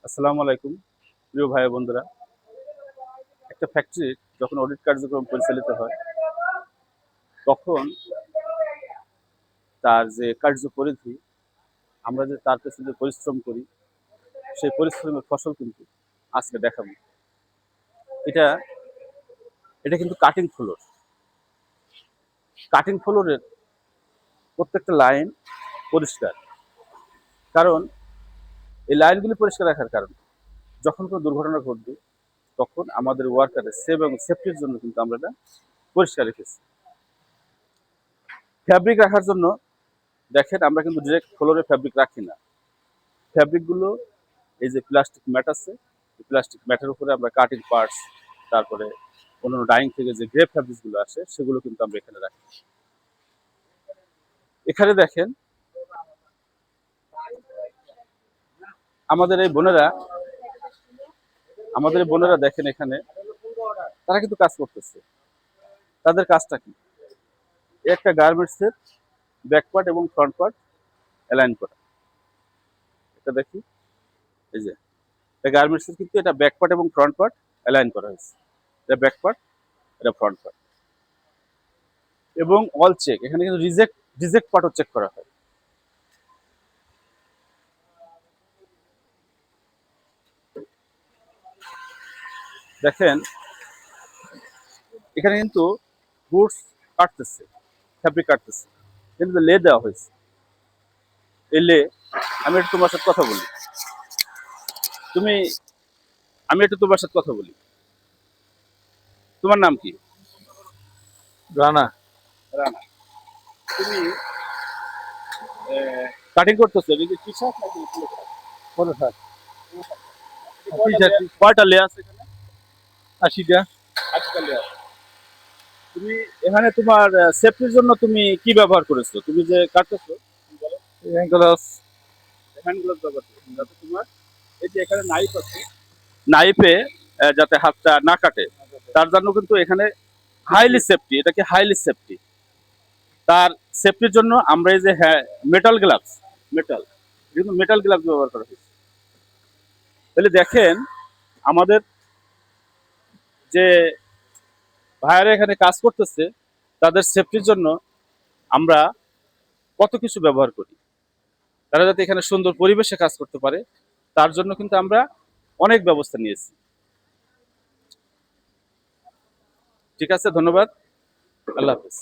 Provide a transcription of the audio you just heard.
আসসালামু আলাইকুম প্রিয় ভাই বন্ধুরা। একটা ফ্যাক্টরির যখন অডিট কার্যক্রম পরিচালিত হয় তখন তার যে কার্যপরিধি, আমরা যে তার পেছনে যে পরিশ্রম করি সেই পরিশ্রমের ফসল কিন্তু আজকে দেখাবো। এটা এটা কিন্তু কাটিং ফ্লোর। কাটিং ফ্লোরের প্রত্যেকটা লাইন পরিষ্কার, কারণ এই লাইনগুলি পরিষ্কার রাখার কারণ যখন কোনো দুর্ঘটনা ঘটবে তখন আমাদের ওয়ার্কারের সেভ এবং সেফটির জন্য কিন্তু আমরা এটা পরিষ্কার রেখেছি। ফ্যাব্রিক রাখার জন্য দেখেন, আমরা কিন্তু ডিরেক্ট ফ্লোরে ফ্যাব্রিক রাখি না। ফ্যাব্রিকগুলো এই যে প্লাস্টিক ম্যাট আছে, প্লাস্টিক ম্যাটের উপরে আমরা কাটিং পার্টস, তারপরে অন্যান্য ডাইং থেকে যে গ্রে ফ্যাব্রিকগুলো আসে সেগুলো কিন্তু আমরা এখানে রাখি। এখানে দেখেন আমাদের এই বোনেরা দেখেন এখানে তারা কিন্তু কাজ করতেছে। তাদের কাজটা কি? একটা গার্মেন্টসের ব্যাক পার্ট এবং ফ্রন্ট পার্ট অ্যালাইন করা। এটা দেখি, এই যে এটা গার্মেন্টসের কিন্তু এটা ব্যাক পার্ট এবং ফ্রন্ট পার্ট অ্যালাইন করা হয়েছে। এটা ব্যাক পার্ট, এটা ফ্রন্ট পার্ট, এবং অল চেক। এখানে কিন্তু রিজেক্ট পার্টও চেক করা হয়। দেখেন এখানে কিন্তু গুডস কাটতেছে, ফ্যাব্রিক কাটতেছে, কিন্তু লে দেওয়া হয়েছে। এই লে, আমি একটু তোমার সাথে কথা বলি। তুমি আমি একটু তোমার সাথে কথা বলি। তোমার নাম কি? রানা। রানা। তুমি কাটিং করতেছো, এটা কি টি শার্ট নাকি পুরো শার্ট? কত স্যার? কয়টা লে আছে এখানে? 80টা। 8টা লে আছে। তুমি এখানে তোমার সেফটির জন্য তুমি কি ব্যবহার করেছো? তুমি যে কাটতেছো অ্যাঙ্গেলস। হ্যান্ড গ্লাভস ব্যবহার করেছো, যাতে তোমার এই যে এখানে নাইফ আছে, নাইফে যাতে হাতটা না কাটে, তার জন্য কিন্তু এখানে হাইলি সেফটি। এটা কি হাইলি সেফটি? তার সেফটির জন্য আমরা এই যে মেটাল গ্লাভস, মেটাল কিন্তু মেটাল গ্লাভস ব্যবহার করা হয়েছে। তাহলে দেখেন আমাদের যে ভাইয়ারা এখানে কাজ করতেছে তাদের সেফটির জন্য আমরা কত কিছু ব্যবহার করি। তারা যাতে এখানে সুন্দর পরিবেশে কাজ করতে পারে তার জন্য কিন্তু আমরা অনেক ব্যবস্থা নিয়েছি। ঠিক আছে, ধন্যবাদ। আল্লাহ হাফেজ।